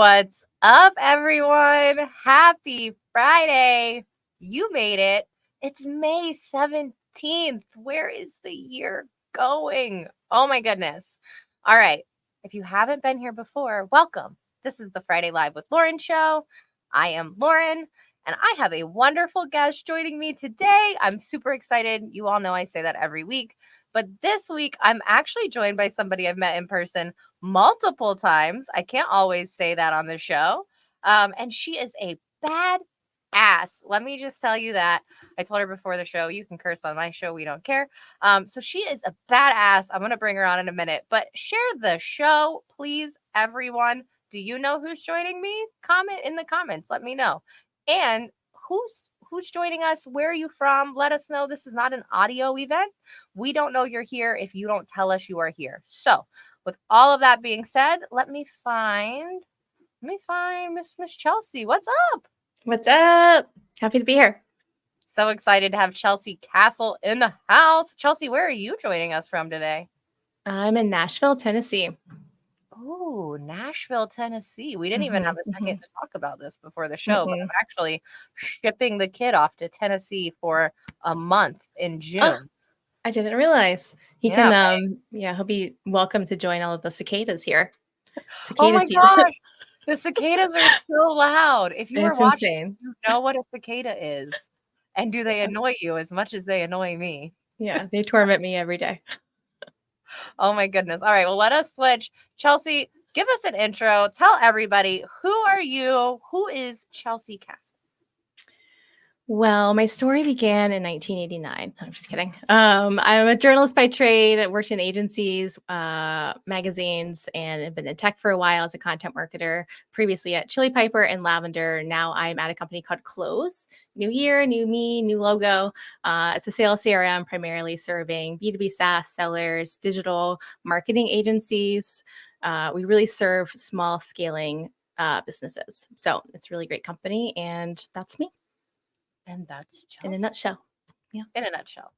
What's up, everyone? Happy Friday. You made it. It's May 17th. Where is the year going? Oh my goodness. All right. If you haven't been here before, welcome. This is the Friday Live with Lauren show. I am Lauren, and I have a wonderful guest joining me today. I'm super excited. You all know I say that every week. But this week, I'm actually joined by somebody I've met in person multiple times. I can't always say that on the show. And she is a bad ass. Let me just tell you that. I told her before the show, you can curse on my show. We don't care. So she is a badass. I'm going to bring her on in a minute, but share the show, please, everyone. Do you know who's joining me? Comment in the comments. Let me know. And who's joining us? Where are you from? Let us know. This is not an audio event. We don't know you're here if you don't tell us you are here. So with all of that being said, let me find Miss Chelsea. What's up? What's up? Happy to be here. So excited to have Chelsea Castle in the house. Chelsea, where are you joining us from today? I'm in Nashville, Tennessee. Oh, Nashville, Tennessee. We didn't even have a second to talk about this before the show, but I'm actually shipping the kid off to Tennessee for a month in June. Oh, I didn't realize. He can, he'll be welcome to join all of the cicadas here. Oh my gosh. The cicadas are so loud. If you are watching, insane. you know what a cicada is. And do they annoy you as much as they annoy me? Yeah, they torment me every day. Oh my goodness. All right, well, let us switch. Chelsea, give us an intro. Tell everybody, who are you? Who is Chelsea Castle? Well, my story began in 1989. I'm just kidding. I'm a journalist by trade. I worked in agencies, magazines, and have been in tech for a while as a content marketer. Previously at Chili Piper and Lavender. Now I'm at a company called Close. New year, new me, new logo. It's a sales CRM, primarily serving B2B SaaS sellers, digital marketing agencies. We really serve small scaling businesses. So it's a really great company, and that's me. And that's Chelsea. In a nutshell. Yeah. In a nutshell.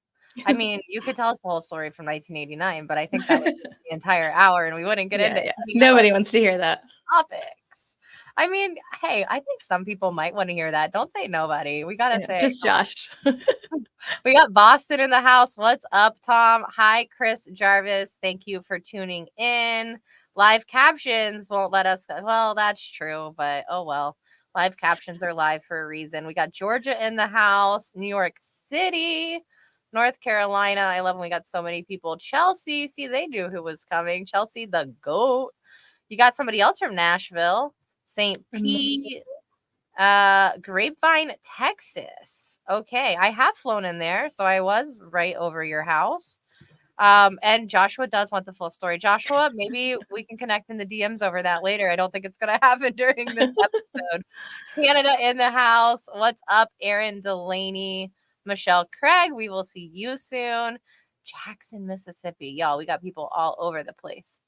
I mean, you could tell us the whole story from 1989, but I think that would be the entire hour and we wouldn't get into it. Nobody wants to hear that. Topics. I mean, hey, I think some people might want to hear that. Don't say nobody. We got to say just Josh. We got Boston in the house. What's up, Tom? Hi, Chris Jarvis. Thank you for tuning in. Live captions won't let us. Well, that's true, but oh well. Live captions are live for a reason. We got Georgia in the house, New York City, North Carolina. I love when we got so many people. Chelsea, see, they knew who was coming. Chelsea, the GOAT. You got somebody else from Nashville, St. Pete, Grapevine, Texas. Okay, I have flown in there, so I was right over your house. And Joshua does want the full story. Joshua, maybe we can connect in the DMs over that later. I don't think it's going to happen during this episode. Canada in the house. What's up, Aaron Delaney, Michelle Craig? We will see you soon. Jackson, Mississippi. Y'all, we got people all over the place.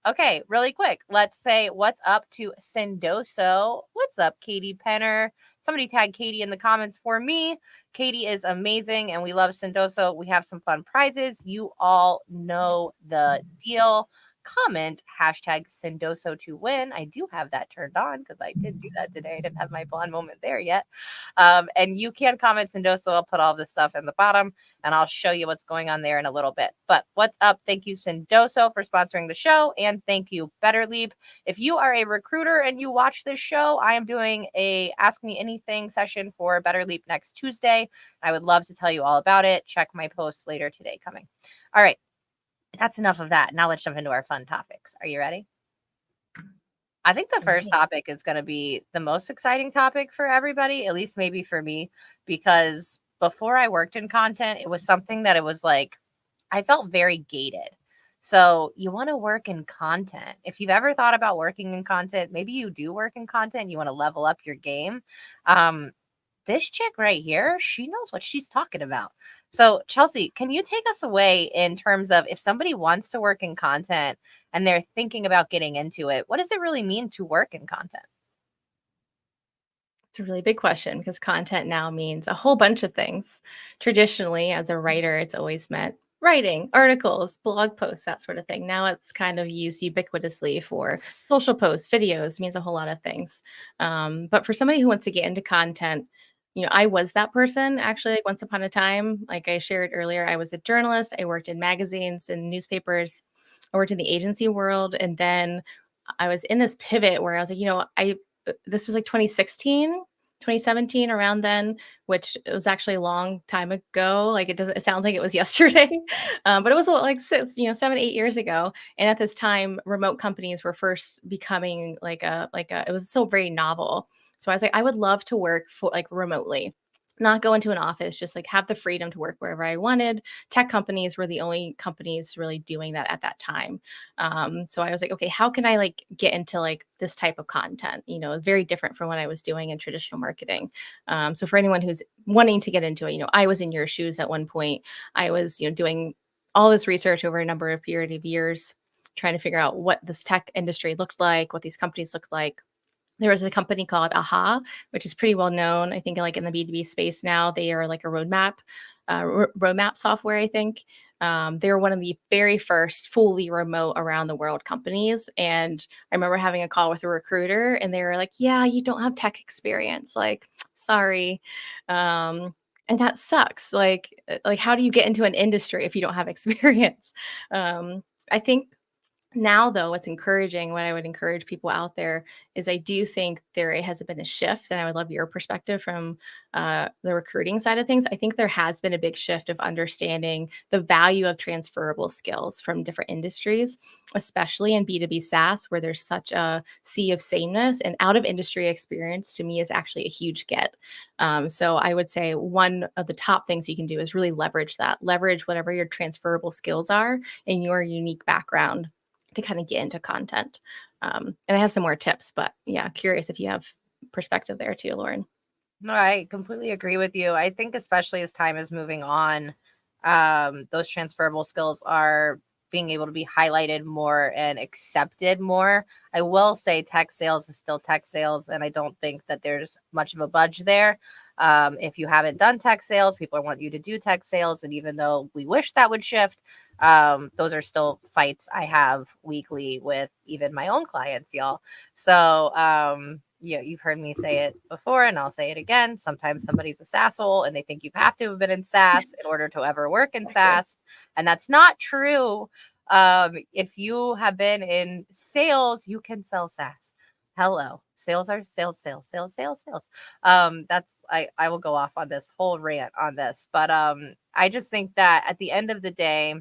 Okay, really quick. Let's say what's up to Sendoso. What's up, Katie Penner? Somebody tag Katie in the comments for me. Katie is amazing, and we love Sendoso. We have some fun prizes. You all know the deal. Comment hashtag Sendoso to win. I do have that turned on because I did do that today. I didn't have my blonde moment there yet. And you can comment Sendoso. I'll put all this stuff in the bottom and I'll show you what's going on there in a little bit. But what's up? Thank you, Sendoso, for sponsoring the show. And thank you, Better Leap. If you are a recruiter and you watch this show, I am doing a Ask Me Anything session for Better Leap next Tuesday. I would love to tell you all about it. Check my post later today coming. All right. That's enough of that. Now let's jump into our fun topics. Are you ready? I think the first topic is going to be the most exciting topic for everybody, at least maybe for me, because before I worked in content, it was something that it was like, I felt very gated. So you want to work in content. If you've ever thought about working in content, maybe you do work in content, you want to level up your game. This chick right here, she knows what she's talking about. So Chelsea, can you take us away in terms of if somebody wants to work in content and they're thinking about getting into it, what does it really mean to work in content? It's a really big question because content now means a whole bunch of things. Traditionally, as a writer, it's always meant writing, articles, blog posts, that sort of thing. Now it's kind of used ubiquitously for social posts, videos, means a whole lot of things. But for somebody who wants to get into content, I was that person actually, like, once upon a time. Like I shared earlier, I was a journalist. I worked in magazines and newspapers. I worked in the agency world. And then I was in this pivot where I was like, this was like 2016, 2017, around then, which it was actually a long time ago. Like it sounds like it was yesterday, but it was like 7, 8 years ago. And at this time, remote companies were first becoming it was so very novel. So I was like, I would love to work for like remotely, not go into an office, just like have the freedom to work wherever I wanted. Tech companies were the only companies really doing that at that time. So I was like, okay, how can I like get into like this type of content? Very different from what I was doing in traditional marketing. So for anyone who's wanting to get into it, I was in your shoes at one point. I was, doing all this research over a number of period of years, trying to figure out what this tech industry looked like, what these companies looked like. There was a company called Aha, which is pretty well known. I think like in the B2B space now, they are like a roadmap software, I think. They were one of the very first fully remote around the world companies. And I remember having a call with a recruiter and they were like, yeah, you don't have tech experience. Like, sorry. And that sucks. Like how do you get into an industry if you don't have experience? I think now, though, what's encouraging, what I would encourage people out there is I do think there has been a shift, and I would love your perspective from the recruiting side of things. I think there has been a big shift of understanding the value of transferable skills from different industries, especially in B2B SaaS, where there's such a sea of sameness, and out of industry experience to me is actually a huge get. So I would say one of the top things you can do is really leverage whatever your transferable skills are in your unique background to kind of get into content. And I have some more tips, but yeah, curious if you have perspective there too, Lauren. No, I completely agree with you. I think especially as time is moving on, those transferable skills are being able to be highlighted more and accepted more. I will say tech sales is still tech sales, and I don't think that there's much of a budge there. If you haven't done tech sales, people want you to do tech sales, and even though we wish that would shift, those are still fights I have weekly with even my own clients, y'all. So, yeah, you've heard me say it before and I'll say it again. Sometimes somebody's a sasshole and they think you have to have been in SaaS in order to ever work in Exactly. SaaS. And that's not true. If you have been in sales, you can sell SaaS. Hello. Sales are sales, sales, sales, sales, sales. I will go off on this whole rant on this. But I just think that at the end of the day,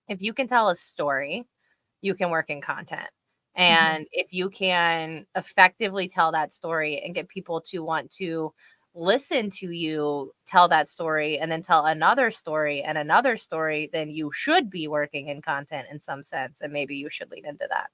if you can tell a story, you can work in content. Mhm. And if you can effectively tell that story and get people to want to listen to you tell that story and then tell another story and another story, then you should be working in content in some sense. And maybe you should lean into that.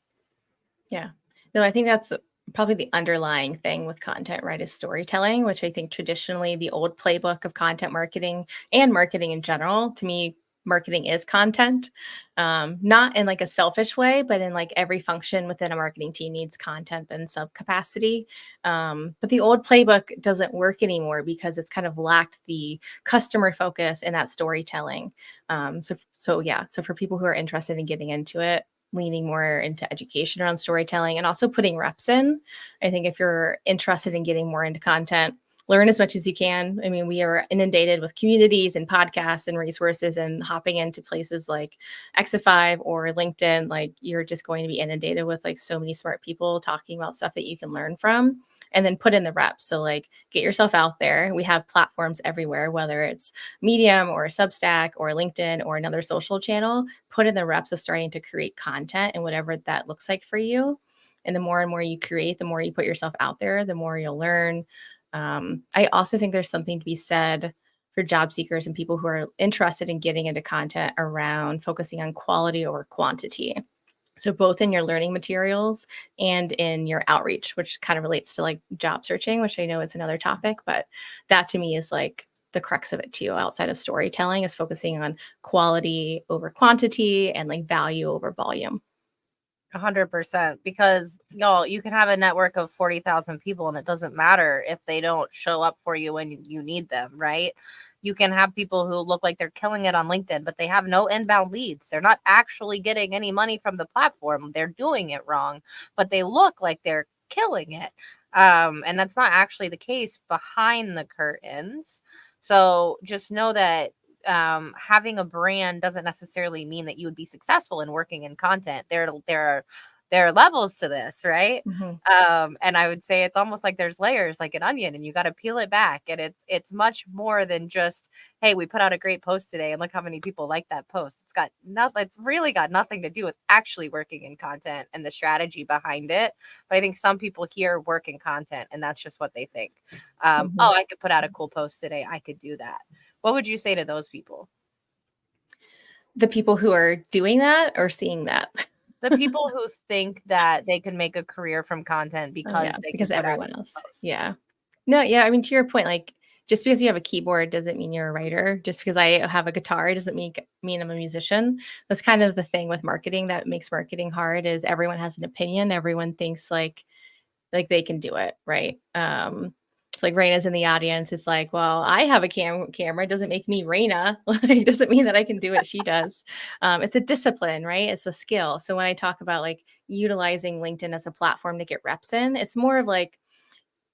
Yeah. No, I think that's probably the underlying thing with content, right? Is storytelling, which I think traditionally the old playbook of content marketing and marketing in general, to me, marketing is content. Not in like a selfish way, but in like every function within a marketing team needs content and sub capacity. But the old playbook doesn't work anymore because it's kind of lacked the customer focus and that storytelling. So yeah. So for people who are interested in getting into it, leaning more into education around storytelling and also putting reps in. I think if you're interested in getting more into content, learn as much as you can. I mean, we are inundated with communities and podcasts and resources, and hopping into places like Xify or LinkedIn, like you're just going to be inundated with like so many smart people talking about stuff that you can learn from. And then put in the reps. So, like, get yourself out there. We have platforms everywhere, whether it's Medium or Substack or LinkedIn or another social channel. Put in the reps of starting to create content and whatever that looks like for you. And the more and more you create, the more you put yourself out there, the more you'll learn. I also think there's something to be said for job seekers and people who are interested in getting into content around focusing on quality over quantity. So both in your learning materials and in your outreach, which kind of relates to like job searching, which I know is another topic, but that to me is like the crux of it too, outside of storytelling, is focusing on quality over quantity and like value over volume. 100%, because y'all, you can have a network of 40,000 people and it doesn't matter if they don't show up for you when you need them, right? You can have people who look like they're killing it on LinkedIn, but they have no inbound leads. They're not actually getting any money from the platform. They're doing it wrong, but they look like they're killing it. And that's not actually the case behind the curtains. So just know that having a brand doesn't necessarily mean that you would be successful in working in content. There are levels to this, right? Mhm. And I would say it's almost like there's layers, like an onion, and you got to peel it back. And it's much more than just, hey, we put out a great post today, and look how many people like that post. It's really got nothing to do with actually working in content and the strategy behind it. But I think some people here work in content, and that's just what they think. Mhm. Oh, I could put out a cool post today. I could do that. What would you say to those people? The people who are doing that or seeing that? The people who think that they can make a career from content Oh, yeah, because they can because put out a everyone cool else. post. Yeah. No, yeah, I mean, to your point, like, just because you have a keyboard doesn't mean you're a writer. Just because I have a guitar doesn't mean I'm a musician. That's kind of the thing with marketing that makes marketing hard is everyone has an opinion. Everyone thinks like they can do it, right? It's like Raina's in the audience. It's like, well, I have a camera. It doesn't make me Raina. Like, it doesn't mean that I can do what she does. It's a discipline, right? It's a skill. So when I talk about like utilizing LinkedIn as a platform to get reps in, it's more of like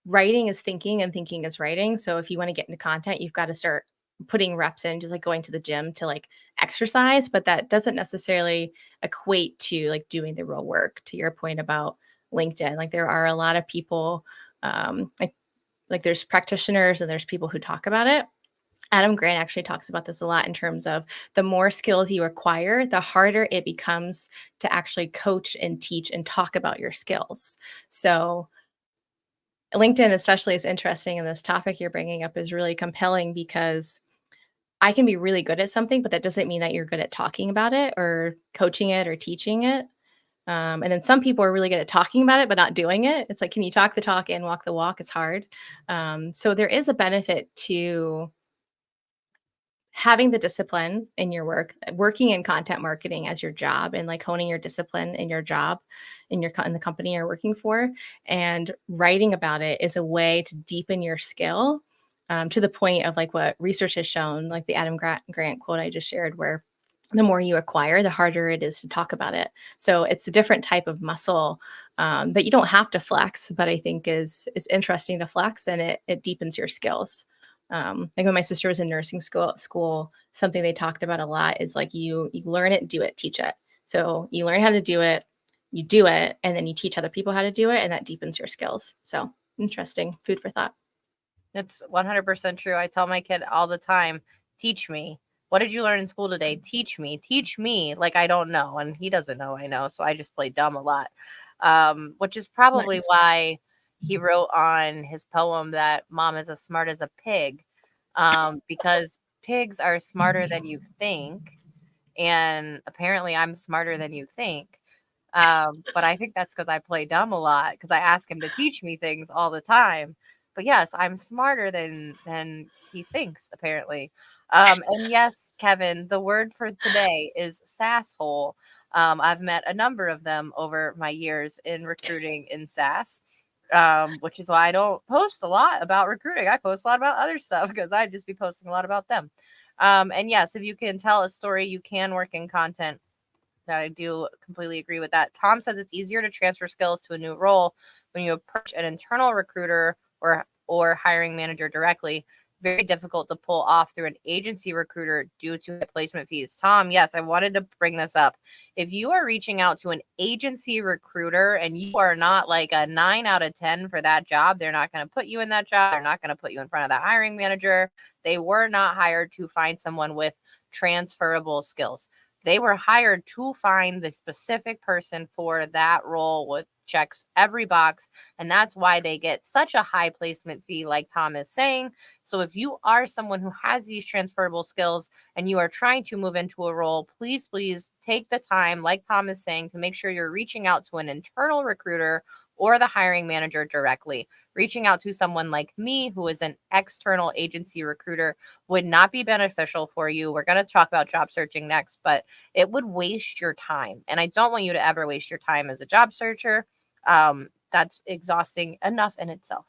writing is thinking and thinking is writing. So if you want to get into content, you've got to start putting reps in, just like going to the gym to like exercise, but that doesn't necessarily equate to like doing the real work. To your point about LinkedIn, like there are a lot of people, like there's practitioners and there's people who talk about it. Adam Grant actually talks about this a lot in terms of the more skills you acquire, the harder it becomes to actually coach and teach and talk about your skills. So LinkedIn especially is interesting, and this topic you're bringing up is really compelling because I can be really good at something, but that doesn't mean that you're good at talking about it or coaching it or teaching it. And then some people are really good at talking about it, but not doing it. It's like, can you talk the talk and walk the walk? It's hard. So there is a benefit to having the discipline in your work, working in content marketing as your job, and like honing your discipline in your job, in the company you're working for, and writing about it is a way to deepen your skill, to the point of like what research has shown, like the Grant quote I just shared, where the more you acquire, the harder it is to talk about it. So it's a different type of muscle, that you don't have to flex, but I think is interesting to flex, and it deepens your skills. Like when my sister was in nursing school, something they talked about a lot is like you learn it, do it, teach it. So you learn how to do it, you do it, and then you teach other people how to do it, and that deepens your skills. So interesting, food for thought. It's 100% true. I tell my kid all the time, teach me. What did you learn in school today? Teach me. Teach me. Like I don't know. And he doesn't know I know. So I just play dumb a lot. Which is probably Nice. why he wrote on his poem that mom is as smart as a pig. Because pigs are smarter than you think. And apparently I'm smarter than you think. But I think that's because I play dumb a lot because I ask him to teach me things all the time. But yes, I'm smarter than he thinks, apparently. And yes, Kevin, the word for today is sasshole. I've met a number of them over my years in recruiting in SaaS, which is why I don't post a lot about recruiting. I post a lot about other stuff because I'd just be posting a lot about them. And yes, if you can tell a story, you can work in content. That I do completely agree with that. Tom says it's easier to transfer skills to a new role when you approach an internal recruiter or hiring manager directly. Very difficult to pull off through an agency recruiter due to placement fees. Tom, yes, I wanted to bring this up. If you are reaching out to an agency recruiter and you are not like a 9 out of 10 for that job, they're not going to put you in that job. They're not going to put you in front of that hiring manager. They were not hired to find someone with transferable skills. They were hired to find the specific person for that role with checks every box. And that's why they get such a high placement fee, like Tom is saying. So if you are someone who has these transferable skills and you are trying to move into a role, please take the time, like Tom is saying, to make sure you're reaching out to an internal recruiter or the hiring manager directly. Reaching out to someone like me, who is an external agency recruiter, would not be beneficial for you. We're going to talk about job searching next, but it would waste your time. And I don't want you to ever waste your time as a job searcher. That's exhausting enough in itself.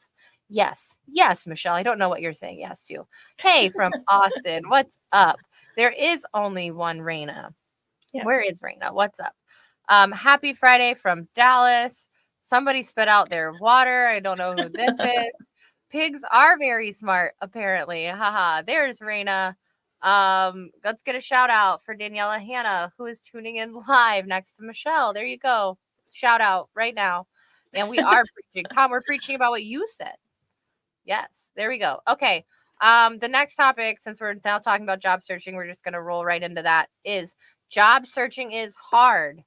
Yes. Yes, Michelle. I don't know what you're saying yes to. Hey, from Austin, what's up? There is only one Raina. Yeah. Where is Raina? What's up? Happy Friday from Dallas. Somebody spit out their water. I don't know who this is. Pigs are very smart, apparently. Haha. There's Raina. Let's get a shout out for Daniela Hanna, who is tuning in live next to Michelle. There you go. Shout out right now. And we are preaching. Tom, we're preaching about what you said. Yes, there we go. Okay. The next topic, since we're now talking about job searching, we're just going to roll right into that, is job searching is hard.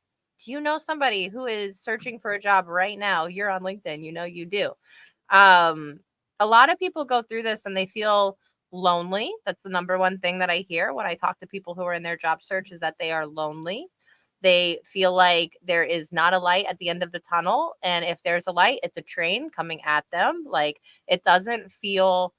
Do you know somebody who is searching for a job right now? You're on LinkedIn, you know you do. A lot of people go through this and they feel lonely. That's the number one thing that I hear when I talk to people who are in their job search, is that they are lonely. They feel like there is not a light at the end of the tunnel. And if there's a light, it's a train coming at them. Like, it doesn't feel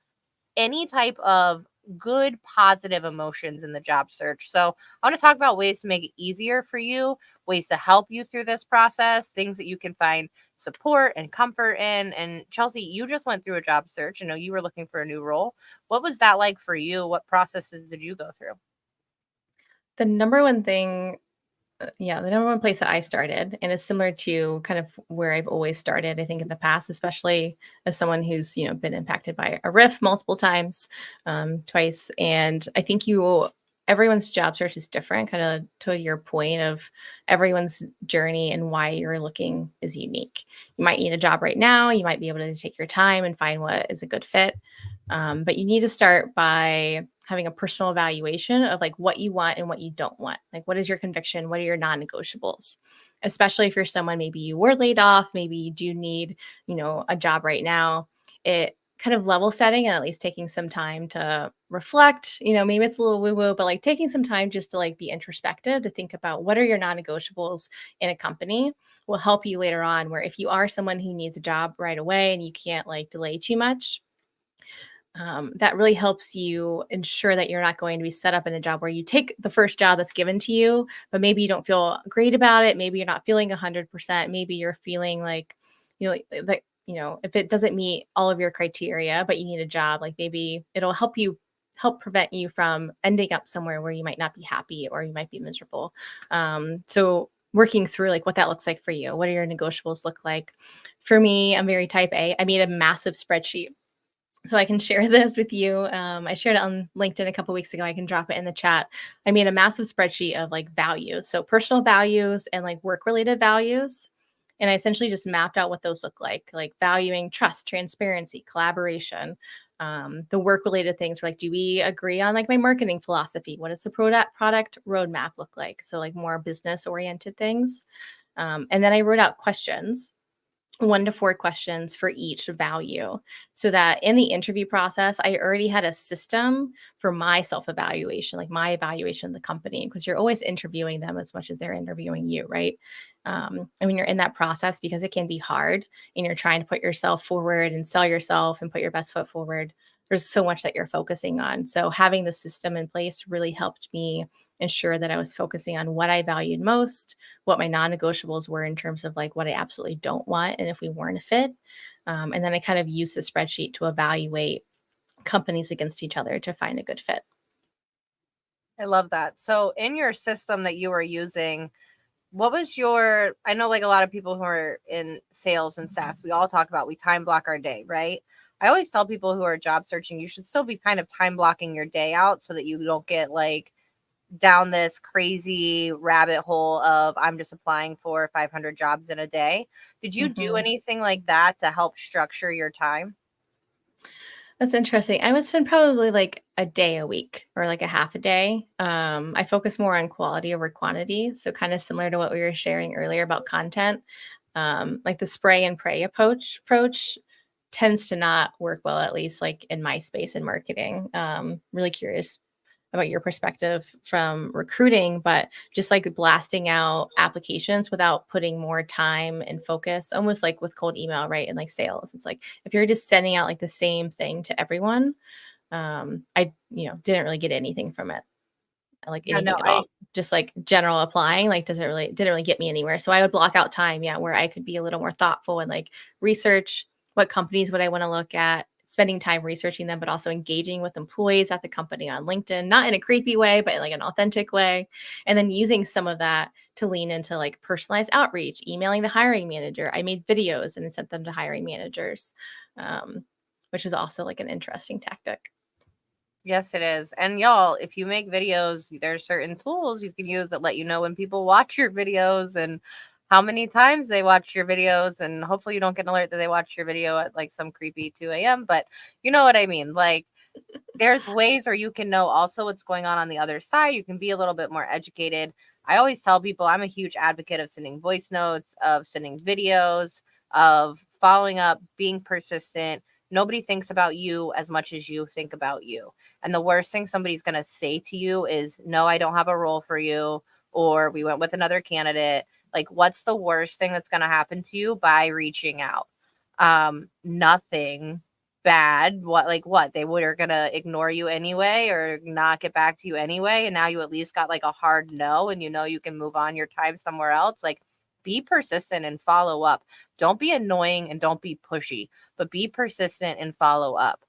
any type of good, positive emotions in the job search. So I want to talk about ways to make it easier for you, ways to help you through this process, things that you can find support and comfort in. And Chelsea, you just went through a job search. I know you were looking for a new role. What was that like for you? What processes did you go through? The number one thing, yeah, the number one place that I started, and it's similar to kind of where I've always started, I think in the past, especially as someone who's, been impacted by a RIF multiple times, twice. And I think everyone's job search is different, kind of to your point of everyone's journey and why you're looking is unique. You might need a job right now. You might be able to take your time and find what is a good fit. But you need to start by having a personal evaluation of like what you want and what you don't want. Like, what is your conviction? What are your non-negotiables? Especially if you're someone, maybe you were laid off, maybe you do need, a job right now. It kind of level setting and at least taking some time to reflect, maybe it's a little woo woo, but like taking some time just to like be introspective, to think about what are your non-negotiables in a company will help you later on, where if you are someone who needs a job right away and you can't like delay too much, that really helps you ensure that you're not going to be set up in a job where you take the first job that's given to you, but maybe you don't feel great about it. Maybe you're not feeling 100%. Maybe you're feeling like, that, if it doesn't meet all of your criteria, but you need a job, like maybe it'll help prevent you from ending up somewhere where you might not be happy or you might be miserable. So working through like what that looks like for you. What do your negotiables look like? For me, I'm very type A. I made a massive spreadsheet so I can share this with you. I shared it on LinkedIn a couple weeks ago. I can drop it in the chat. I made a massive spreadsheet of like values, so personal values and like work related values. And I essentially just mapped out what those look like valuing trust, transparency, collaboration. The work related things were like, do we agree on like my marketing philosophy? What does the product roadmap look like? So like more business oriented things. And then I wrote out questions, 1 to 4 questions for each value, so that in the interview process, I already had a system for my self evaluation, like my evaluation of the company, because you're always interviewing them as much as they're interviewing you, right? And when you're in that process, because it can be hard and you're trying to put yourself forward and sell yourself and put your best foot forward, there's so much that you're focusing on. So having the system in place really helped me ensure that I was focusing on what I valued most, what my non-negotiables were in terms of like what I absolutely don't want, and if we weren't a fit. And then I kind of used the spreadsheet to evaluate companies against each other to find a good fit. I love that. So in your system that you were using, what was your, I know like a lot of people who are in sales and SaaS, we all talk about we time block our day, right? I always tell people who are job searching, you should still be kind of time blocking your day out so that you don't get like down this crazy rabbit hole of I'm just applying for 500 jobs in a day. Did you do Mhm. anything like that to help structure your time? That's interesting. I would spend probably like a day a week or like a half a day. I focus more on quality over quantity. So kind of similar to what we were sharing earlier about content. Like the spray and pray approach tends to not work well, at least like in my space in marketing. Really curious about your perspective from recruiting, but just like blasting out applications without putting more time and focus, almost like with cold email, right? And like sales. It's like if you're just sending out like the same thing to everyone, I, didn't really get anything from it, like Yeah, no, anything at all. Just like general applying, like didn't really get me anywhere. So I would block out time, where I could be a little more thoughtful and like research what companies would I want to look at, spending time researching them, but also engaging with employees at the company on LinkedIn, not in a creepy way, but in like an authentic way. And then using some of that to lean into like personalized outreach, emailing the hiring manager. I made videos and sent them to hiring managers, which was also like an interesting tactic. yes, it is. And y'all, if you make videos, there's certain tools you can use that let you know when people watch your videos and how many times they watch your videos. And hopefully you don't get an alert that they watch your video at like some creepy 2 a.m. But you know what I mean? Like, there's ways where you can know also what's going on the other side. You can be a little bit more educated. I always tell people I'm a huge advocate of sending voice notes, of sending videos, of following up, being persistent. Nobody thinks about you as much as you think about you. And the worst thing somebody's going to say to you is, no, I don't have a role for you, or we went with another candidate. Like, what's the worst thing that's going to happen to you by reaching out? Nothing bad. What they are gonna ignore you anyway or not get back to you anyway, and now you at least got like a hard no, and you can move on your time somewhere else. Like, be persistent and follow up. Don't be annoying and don't be pushy, but be persistent and follow up.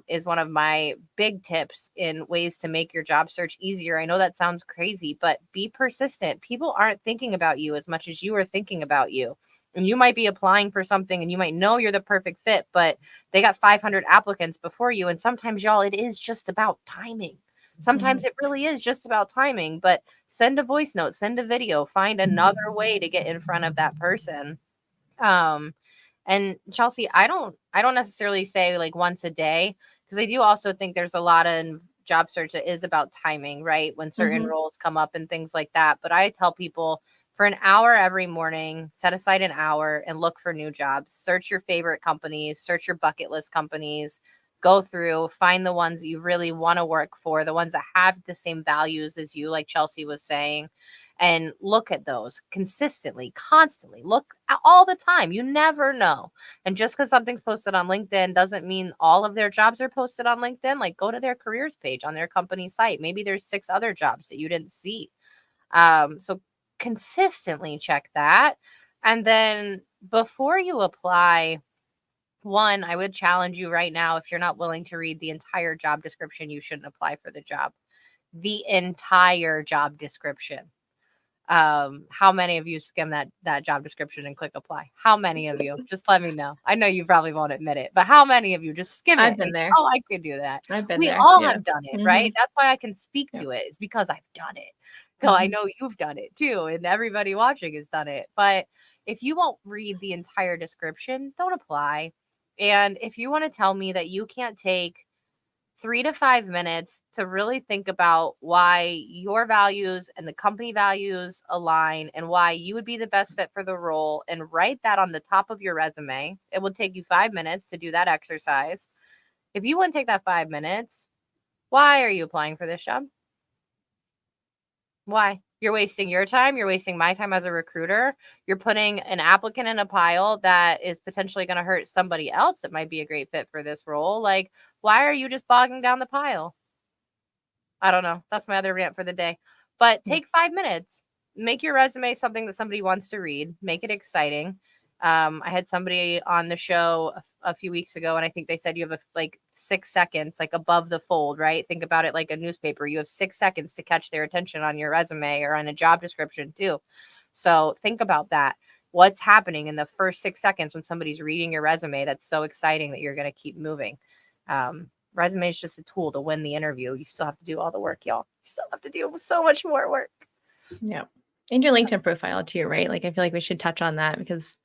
Is one of my big tips in ways to make your job search easier. I know that sounds crazy, but be persistent. People aren't thinking about you as much as you are thinking about you. And you might be applying for something and you might know you're the perfect fit, but they got 500 applicants before you. And sometimes, y'all, it is just about timing. Sometimes it really is just about timing, but send a voice note, send a video, find another way to get in front of that person. Um, and Chelsea, I don't necessarily say like once a day, because I do also think there's a lot of job search that is about timing, right? When certain Mm-hmm. roles come up and things like that. But I tell people for an hour every morning, set aside an hour and look for new jobs. Search your favorite companies, search your bucket list companies, go through, find the ones that you really want to work for, the ones that have the same values as you, like Chelsea was saying, and look at those consistently, constantly. Look all the time. You never know. And just because something's posted on LinkedIn doesn't mean all of their jobs are posted on LinkedIn. Like, go to their careers page on their company site. Maybe there's 6 other jobs that you didn't see. So consistently check that. And then before you apply, one, I would challenge you right now, if you're not willing to read the entire job description, you shouldn't apply for the job. The entire job description. How many of you skim that job description and click apply? How many of you? Just let me know. I know you probably won't admit it, but how many of you just skim I've it been and, there. oh, I could do that? I've been We there. all Yeah. have done it, Mm-hmm. right? That's why I can speak Yep. to it. It's because I've done it. So I know you've done it too, and everybody watching has done it. But if you won't read the entire description, don't apply. And if you want to tell me that you can't take 3 to 5 minutes to really think about why your values and the company values align and why you would be the best fit for the role, and write that on the top of your resume. It will take you 5 minutes to do that exercise. If you wouldn't take that 5 minutes, why are you applying for this job? Why? You're wasting your time. You're wasting my time as a recruiter. You're putting an applicant in a pile that is potentially going to hurt somebody else that might be a great fit for this role. Like, why are you just bogging down the pile? I don't know. That's my other rant for the day. But Yeah. take 5 minutes. Make your resume something that somebody wants to read. Make it exciting. I had somebody on the show a few weeks ago, and I think they said you have like 6 seconds, like above the fold, right? Think about it like a newspaper. You have 6 seconds to catch their attention on your resume or on a job description too. So think about that. What's happening in the first 6 seconds when somebody's reading your resume that's so exciting that you're going to keep moving? Resume is just a tool to win the interview. You still have to do all the work, y'all. You still have to do so much more work. Yeah. And your LinkedIn profile too, right? Like I feel like we should touch on that because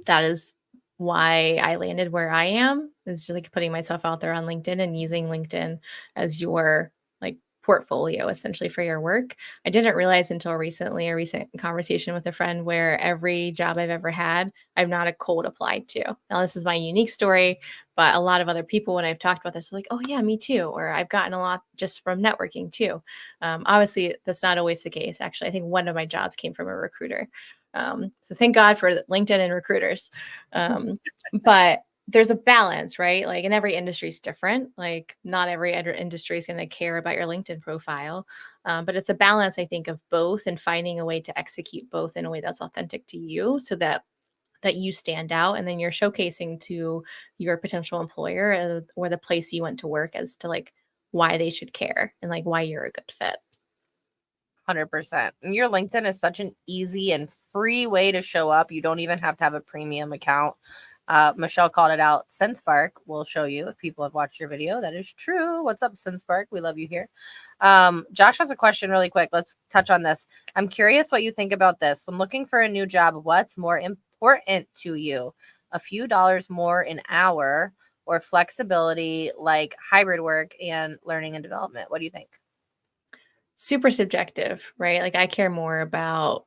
that is why I landed where I am, is just like putting myself out there on LinkedIn and using LinkedIn as your like portfolio essentially for your work. I didn't realize until recently, a recent conversation with a friend, where every job I've ever had, I've not a cold applied to. Now, this is my unique story, but a lot of other people, when I've talked about this, are like, oh, yeah, me too. Or I've gotten a lot just from networking too. Obviously, that's not always the case. Actually, I think one of my jobs came from a recruiter. So thank God for LinkedIn and recruiters. But there's a balance, right? Like, and every industry is different. Like, not every industry is going to care about your LinkedIn profile. But it's a balance, I think, of both, and finding a way to execute both in a way that's authentic to you, so that you stand out, and then you're showcasing to your potential employer, or the place you went to work, as to like why they should care and like why you're a good fit. 100%. And your LinkedIn is such an easy and free way to show up. You don't even have to have a premium account. Michelle called it out. SendSpark will show you if people have watched your video. That is true. What's up, SendSpark? We love you here. Josh has a question really quick. Let's touch on this. I'm curious what you think about this. When looking for a new job, what's more important to you? A few dollars more an hour, or flexibility like hybrid work and learning and development? What do you think? Super subjective, right? Like, I care more about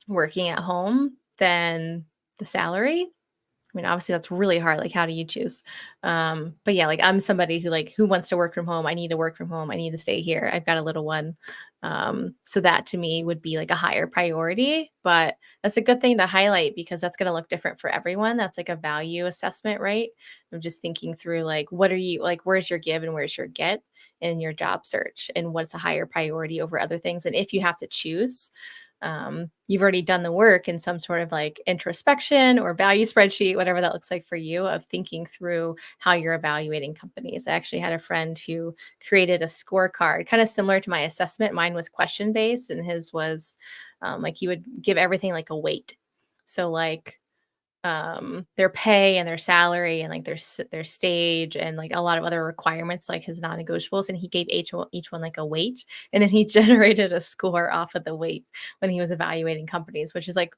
working at home than the salary. I mean, obviously that's really hard. Like, how do you choose? But yeah, like, I'm somebody who wants to work from home. I need to work from home. I need to stay here. I've got a little one. So that to me would be like a higher priority, but that's a good thing to highlight, because that's going to look different for everyone. That's like a value assessment, right? I'm just thinking through, like, what are you like, where's your give and where's your get in your job search, and what's a higher priority over other things. And if you have to choose, you've already done the work in some sort of like introspection or value spreadsheet, whatever that looks like for you, of thinking through how you're evaluating companies. I actually had a friend who created a scorecard, kind of similar to my assessment. Mine was question based, and his was like, he would give everything like a weight. So like, their pay and their salary and like their stage and like a lot of other requirements, like his non-negotiables, and he gave each one like a weight, and then he generated a score off of the weight when he was evaluating companies, which is like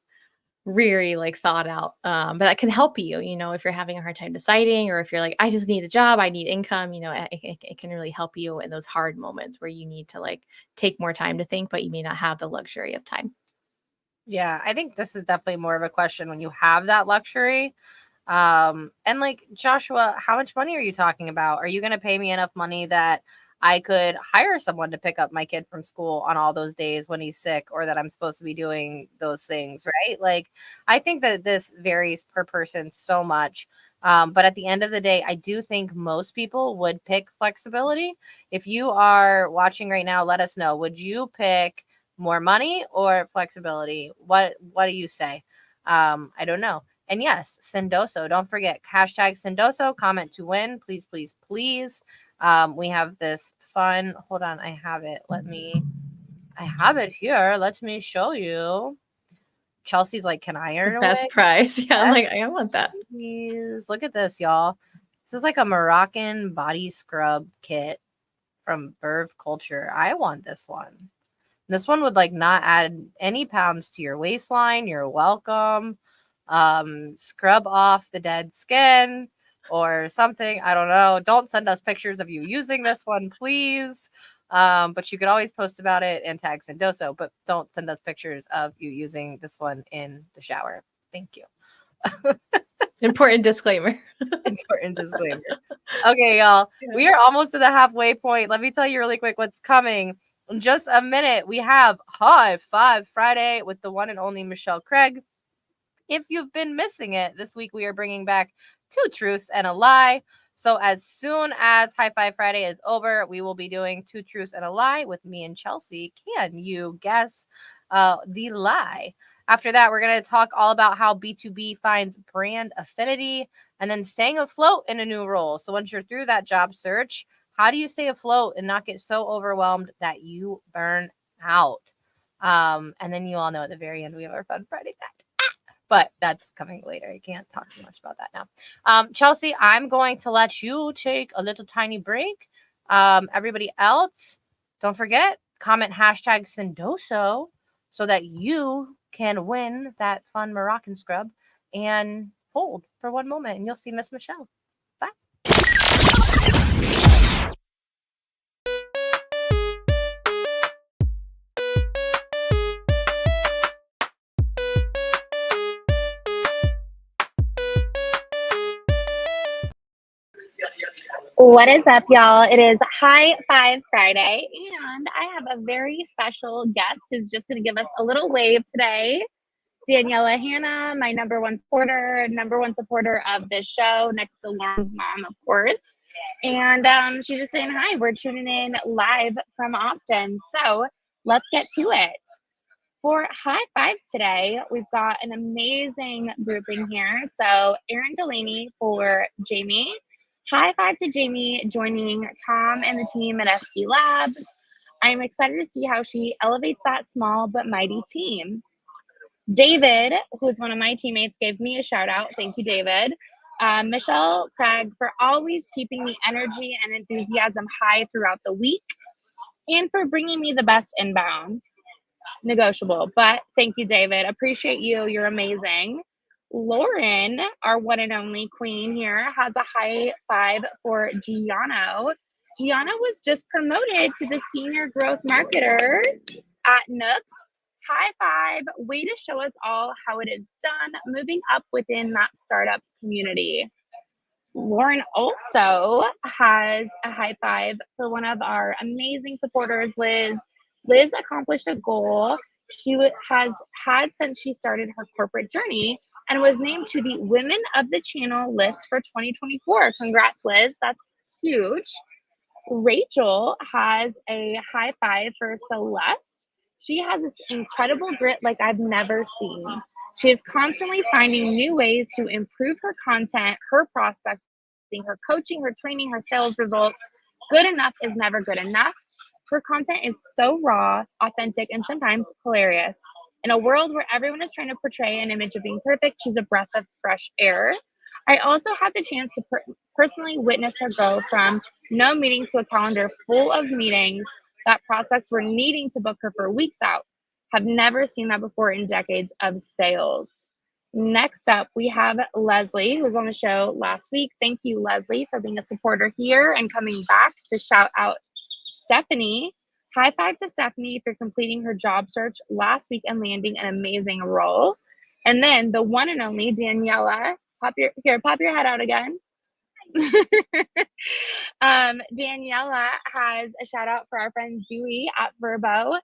really like thought out. But that can help you, if you're having a hard time deciding, or if you're like, I just need a job, I need income, it can really help you in those hard moments where you need to like take more time to think, but you may not have the luxury of time. Yeah, I think this is definitely more of a question when you have that luxury. And like, Joshua, how much money are you talking about? Are you going to pay me enough money that I could hire someone to pick up my kid from school on all those days when he's sick, or that I'm supposed to be doing those things, right? Like, I think that this varies per person so much. But at the end of the day, I do think most people would pick flexibility. If you are watching right now, let us know. Would you pick more money or flexibility? What do you say? I don't know. And yes, Sendoso. Don't forget, hashtag Sendoso. Comment to win. Please, please, please. We have this fun. Hold on. I have it here. Let me show you. Chelsea's like, can I earn The a best wig? prize. Yeah, I'm Yes, like, I want that. please. Look at this, y'all. This is like a Moroccan body scrub kit from Verve Culture. I want this one. This one would like not add any pounds to your waistline. You're welcome. Scrub off the dead skin or something. I don't know. Don't send us pictures of you using this one, please. But you could always post about it and tag Sendoso, but don't send us pictures of you using this one in the shower. Thank you. Important disclaimer. Important disclaimer. Okay, y'all. Yeah. We are almost to the halfway point. Let me tell you really quick what's coming. In just a minute, we have High Five Friday with the one and only Michelle Craig. If you've been missing it, this week we are bringing back Two Truths and a Lie. So as soon as High Five Friday is over, we will be doing Two Truths and a Lie with me and Chelsea. Can you guess the lie? After that, we're going to talk all about how B2B finds brand affinity and then staying afloat in a new role. So once you're through that job search, how do you stay afloat and not get so overwhelmed that you burn out? And then you all know at the very end, we have our fun Friday fact. But that's coming later. I can't talk too much about that now. Chelsea, I'm going to let you take a little tiny break. Everybody else, don't forget, comment hashtag Sendoso so that you can win that fun Moroccan scrub, and hold for one moment and you'll see Miss Michelle. Bye. What is up, y'all? It is High Five Friday, and I have a very special guest who's just going to give us a little wave today. Daniela Hanna, my number one supporter of this show, next to Lauren's mom, of course. And she's just saying hi. We're tuning in live from Austin. So let's get to it. For high fives today, we've got an amazing grouping here. So Erin Delaney for Jamie. High five to Jamie joining Tom and the team at SC Labs. I'm excited to see how she elevates that small but mighty team. David, who's one of my teammates, gave me a shout out. Thank you, David. Michelle Craig for always keeping the energy and enthusiasm high throughout the week and for bringing me the best inbounds. Negotiable, but thank you, David. Appreciate you. You're amazing. Lauren, our one and only queen here, has a high five for Giano. Giano was just promoted to the senior growth marketer at Nooks. High five. Way to show us all how it is done, moving up within that startup community. Lauren also has a high five for one of our amazing supporters, Liz. Liz accomplished a goal she has had since she started her corporate journey and was named to the Women of the Channel list for 2024. Congrats, Liz. That's huge. Rachel has a high five for Celeste. She has this incredible grit like I've never seen. She is constantly finding new ways to improve her content, her prospecting, her coaching, her training, her sales results. Good enough is never good enough. Her content is so raw, authentic, and sometimes hilarious. In a world where everyone is trying to portray an image of being perfect, she's a breath of fresh air. I also had the chance to personally witness her go from no meetings to a calendar full of meetings that prospects were needing to book her for weeks out. Have never seen that before in decades of sales. Next up, we have Leslie, who was on the show last week. Thank you, Leslie, for being a supporter here and coming back to shout out Stephanie. High five to Stephanie for completing her job search last week and landing an amazing role. And then the one and only Daniela. Pop your head out again. Daniela has a shout out for our friend Dewey at Verbo.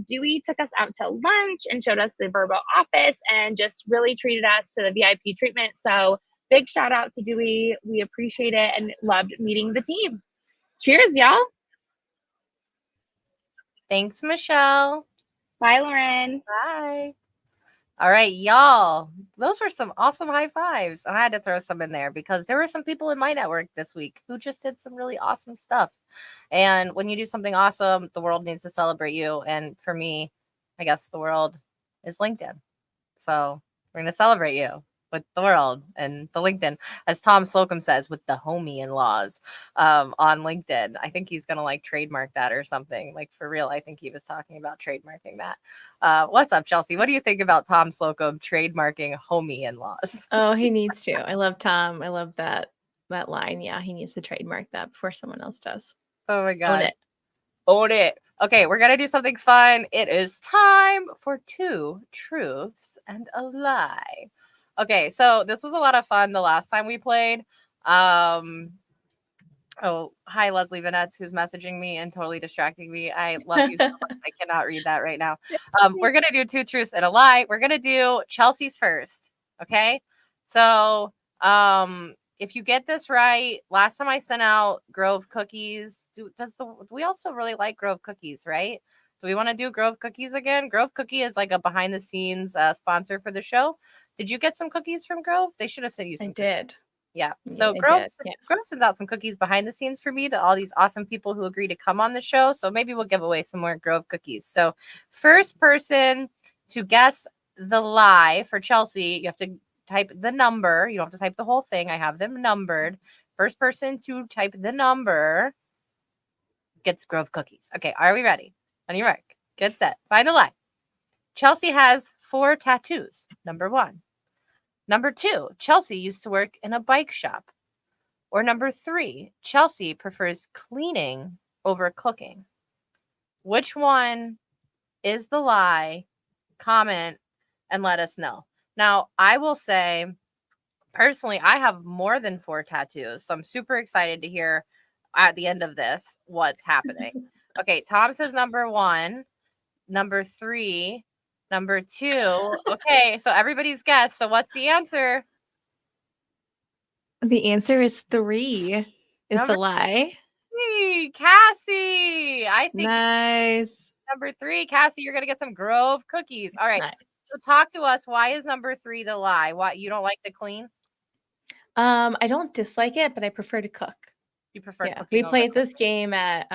Dewey took us out to lunch and showed us the Verbo office and just really treated us to the VIP treatment. So big shout out to Dewey. We appreciate it and loved meeting the team. Cheers, y'all. Thanks, Michelle. Bye, Lauren. Bye. All right, y'all. Those were some awesome high fives. I had to throw some in there because there were some people in my network this week who just did some really awesome stuff. And when you do something awesome, the world needs to celebrate you. And for me, I guess the world is LinkedIn. So we're going to celebrate you with the world and the LinkedIn, as Tom Slocum says, with the homie in-laws on LinkedIn. I think he's going to like trademark that or something. Like for real, I think he was talking about trademarking that. What's up, Chelsea? What do you think about Tom Slocum trademarking homie in-laws? Oh, he needs to. I love Tom. I love that line. Yeah, he needs to trademark that before someone else does. Oh my God. Own it. Own it. Okay, we're going to do something fun. It is time for 2 truths and a lie. Okay, so this was a lot of fun the last time we played. Oh, hi, Leslie Vanetz, who's messaging me and totally distracting me. I love you so much. I cannot read that right now. We're going to do 2 truths and a lie. We're going to do Chelsea's first. Okay, so if you get this right, last time I sent out Grove cookies. We also really like Grove cookies, right? Do we want to do Grove cookies again? Grove Cookie is like a behind the scenes sponsor for the show. Did you get some cookies from Grove? They should have sent you some. I did. Yeah. So Grove sends out some cookies behind the scenes for me to all these awesome people who agree to come on the show. So maybe we'll give away some more Grove cookies. So first person to guess the lie for Chelsea, you have to type the number. You don't have to type the whole thing. I have them numbered. First person to type the number gets Grove cookies. Okay. Are we ready? On your mark. Get set. Find the lie. Chelsea has 4 tattoos. Number 1. Number 2, Chelsea used to work in a bike shop. Or number 3, Chelsea prefers cleaning over cooking. Which one is the lie? Comment and let us know. Now, I will say, personally, I have more than 4 tattoos, so I'm super excited to hear at the end of this what's happening. Okay, Tom says number 1, number 3, number 2. Okay, so everybody's guessed. So what's the answer? The answer is 3 is Number the lie. 3, Cassie. I think Nice. number 3, Cassie, you're gonna get some Grove cookies. All right. Nice. So talk to us. Why is number 3 the lie? Why you don't like to clean? I don't dislike it, but I prefer to cook. You prefer Yeah, cooking we over played this game at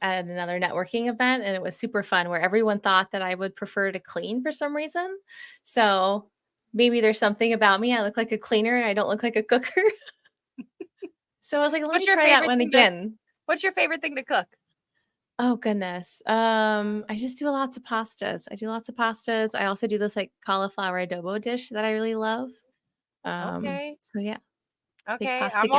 another networking event, and it was super fun where everyone thought that I would prefer to clean for some reason. So maybe there's something about me. I look like a cleaner and I don't look like a cooker. So I was like, let What's me your try that favorite one thing to again. What's your favorite thing to cook? Oh goodness. I just do lots of pastas. I do lots of pastas. I also do this like cauliflower adobo dish that I really love. Okay. So yeah, big Okay. pasta gal.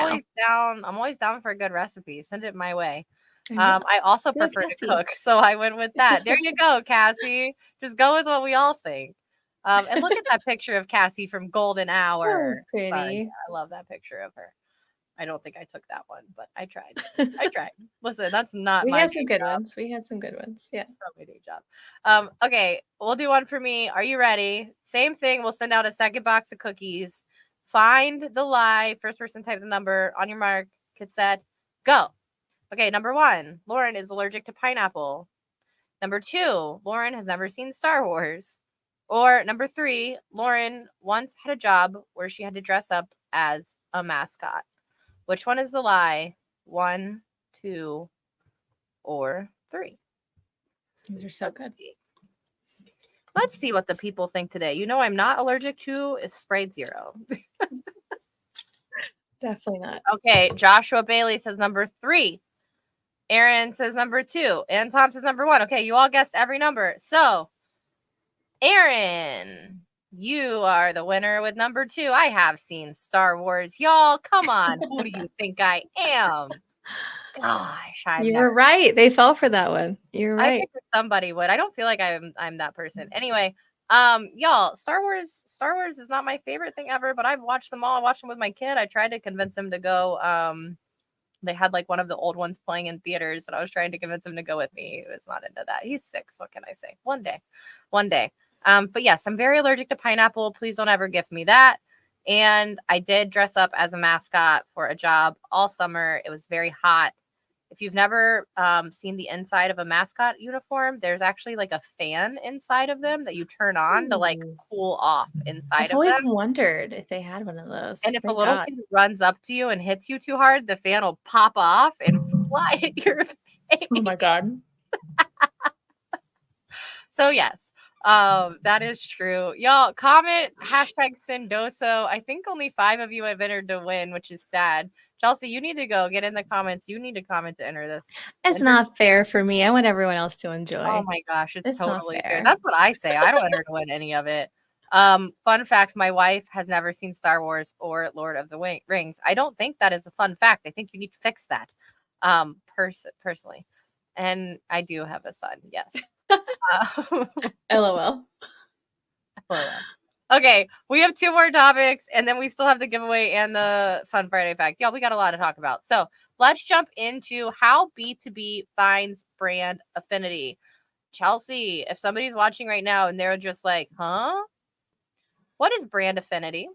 I'm always down for a good recipe. Send it my way. I know. I also You're prefer to Cassie. cook, so I went with that. There you go, Cassie. Just go with what we all think. And look at that picture of Cassie from Golden So Hour. Sorry, pretty. yeah, I love that picture of her. I don't think I took that one, but I tried. I tried. Listen, that's not We my had some day good job. ones. We had some good ones. Yeah. That's not my day job. Okay, we'll do one for me. Are you ready? Same thing. We'll send out a second box of cookies. Find the lie. First person type the number. On your mark, get set, go. Okay, number 1, Lauren is allergic to pineapple. Number 2, Lauren has never seen Star Wars. Or number 3, Lauren once had a job where she had to dress up as a mascot. Which one is the lie? 1, 2, or 3? These are so good. Let's see what the people think today. You know, I'm not allergic to is Sprite Zero. Definitely not. Okay, Joshua Bailey says number 3. Aaron says number 2. And Tom says number 1. Okay, you all guessed every number. So, Aaron, you are the winner with number 2. I have seen Star Wars, y'all. Come on. Who do you think I am? Gosh, You were right. They fell for that one. You're I right. figured somebody would. I don't feel like I'm that person. Anyway, y'all, Star Wars is not my favorite thing ever, but I've watched them all. I watched them with my kid. I tried to convince him to go. They had like one of the old ones playing in theaters, and I was trying to convince him to go with me. He was not into that. He's 6. What can I say? One day. But yes, I'm very allergic to pineapple. Please don't ever gift me that. And I did dress up as a mascot for a job all summer. It was very hot. If you've never seen the inside of a mascot uniform, there's actually like a fan inside of them that you turn on to like cool off inside I've of always them. wondered if they had one of those. And if a Thank little God. kid runs up to you and hits you too hard, the fan will pop off and fly at your face. Oh my God. So yes, that is true. Y'all comment #Sendoso. I think only 5 of you have entered to win, which is sad. Chelsea, you need to go get in the comments. You need to comment to enter this. It's not fair for me. I want everyone else to enjoy. Oh my gosh, it's not totally fair. fair. That's what I say. I don't enter to win any of it. Fun fact, my wife has never seen Star Wars or Lord of the Rings. I don't think that is a fun fact. I think you need to fix that. Personally. And I do have a son, yes. LOL. Okay, we have 2 more topics, and then we still have the giveaway and the Fun Friday fact. Y'all, we got a lot to talk about. So let's jump into how B2B finds brand affinity. Chelsea, if somebody's watching right now and they're just like, huh? What is brand affinity?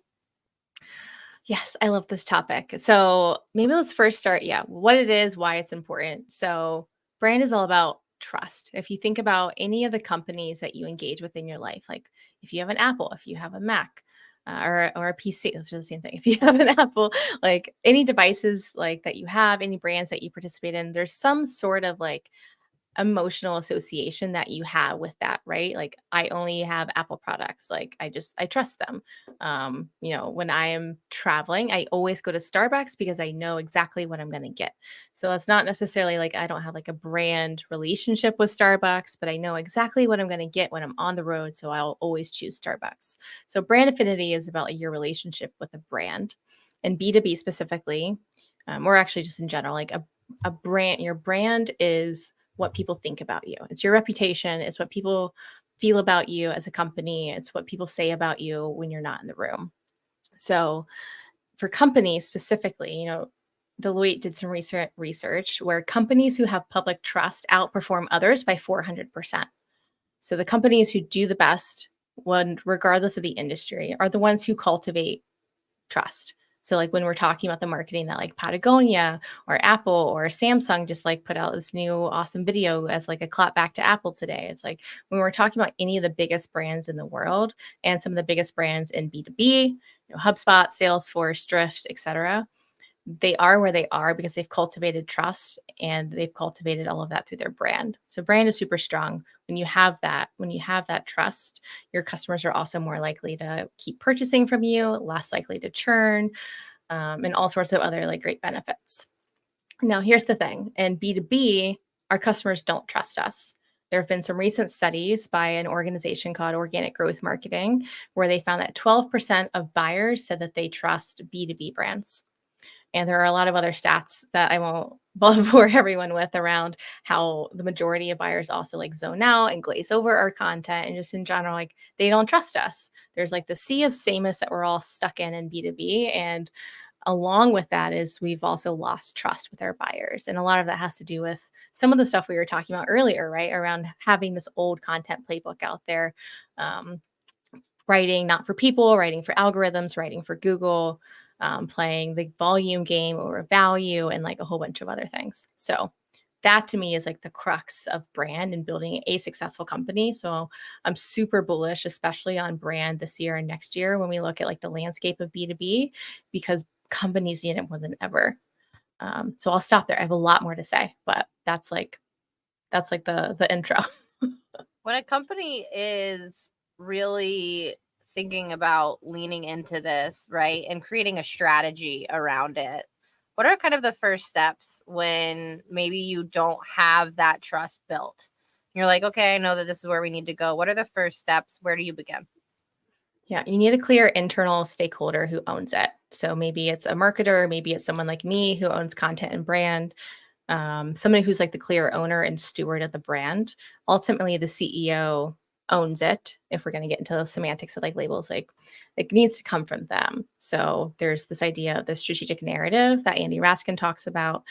Yes, I love this topic. So maybe let's first start, what it is, why it's important. So brand is all about trust. If you think about any of the companies that you engage with in your life, like if you have an Apple, if you have a Mac, or a PC, those are the same thing. If you have an Apple, like any devices like that you have, any brands that you participate in, there's some sort of like emotional association that you have with that, right? Like I only have Apple products. Like I trust them. When I am traveling, I always go to Starbucks because I know exactly what I'm going to get. So it's not necessarily like I don't have like a brand relationship with Starbucks, but I know exactly what I'm going to get when I'm on the road. So I'll always choose Starbucks. So brand affinity is about like, your relationship with a brand, and B2B specifically, or actually just in general, like a brand, your brand is what people think about you. It's your reputation. It's what people feel about you as a company. It's what people say about you when you're not in the room. So for companies specifically, Deloitte did some research where companies who have public trust outperform others by 400%. So the companies who do the best, regardless of the industry, are the ones who cultivate trust. So like when we're talking about the marketing that like Patagonia or Apple or Samsung just like put out this new awesome video as like a clap back to Apple today. It's like when we're talking about any of the biggest brands in the world and some of the biggest brands in B2B, HubSpot, Salesforce, Drift, etc., they are where they are because they've cultivated trust and they've cultivated all of that through their brand. So brand is super strong. When you have that trust, your customers are also more likely to keep purchasing from you, less likely to churn, and all sorts of other like great benefits. Now, here's the thing. In B2B, our customers don't trust us. There have been some recent studies by an organization called Organic Growth Marketing where they found that 12% of buyers said that they trust B2B brands. And there are a lot of other stats that I won't bore everyone with around how the majority of buyers also like zone out and glaze over our content. And just in general, like they don't trust us. There's like the sea of sameness that we're all stuck in B2B. And along with that is we've also lost trust with our buyers. And a lot of that has to do with some of the stuff we were talking about earlier, right? Around having this old content playbook out there. Writing not for people, writing for algorithms, writing for Google, playing the volume game over value, and like a whole bunch of other things. So that to me is like the crux of brand and building a successful company. So I'm super bullish, especially on brand this year and next year when we look at like the landscape of B2B, because companies need it more than ever. So I'll stop there. I have a lot more to say, but that's like the intro. When a company is really thinking about leaning into this, right, and creating a strategy around it, what are kind of the first steps when maybe you don't have that trust built? You're like, okay, I know that this is where we need to go. What are the first steps? Where do you begin? Yeah, you need a clear internal stakeholder who owns it. So maybe it's a marketer, maybe it's someone like me who owns content and brand, somebody who's like the clear owner and steward of the brand. Ultimately, the CEO owns it. If we're going to get into the semantics of like labels, like it needs to come from them. So there's this idea of the strategic narrative that Andy Raskin talks about.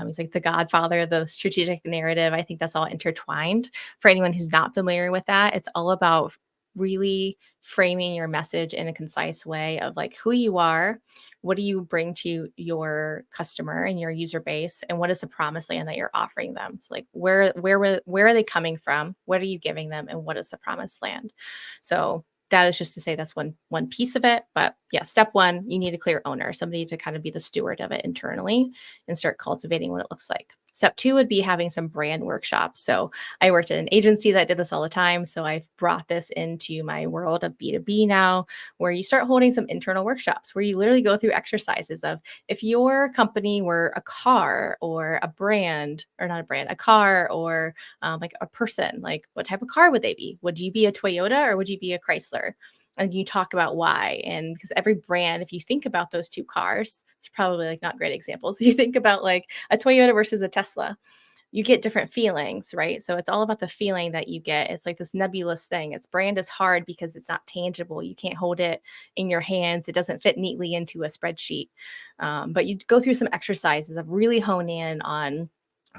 He's like the godfather of the strategic narrative. I think that's all intertwined. For anyone who's not familiar with that, it's all about really framing your message in a concise way of like who you are, what do you bring to your customer and your user base, and what is the promised land that you're offering them. So like where are they coming from, what are you giving them, and what is the promised land. So that is just to say that's one piece of it. But yeah, step one, you need a clear owner, somebody to kind of be the steward of it internally and start cultivating what it looks like. Step two would be having some brand workshops. So I worked at an agency that did this all the time. So I've brought this into my world of B2B now, where you start holding some internal workshops where you literally go through exercises of if your company were a car or a brand, or not a brand, a car or like a person, like what type of car would they be? Would you be a Toyota or would you be a Chrysler? And you talk about why. And because every brand, if you think about those two cars, it's probably like not great examples. You think about like a Toyota versus a Tesla, you get different feelings, right? So it's all about the feeling that you get. It's like this nebulous thing. Its brand is hard because it's not tangible. You can't hold it in your hands. It doesn't fit neatly into a spreadsheet. But you go through some exercises of really hone in on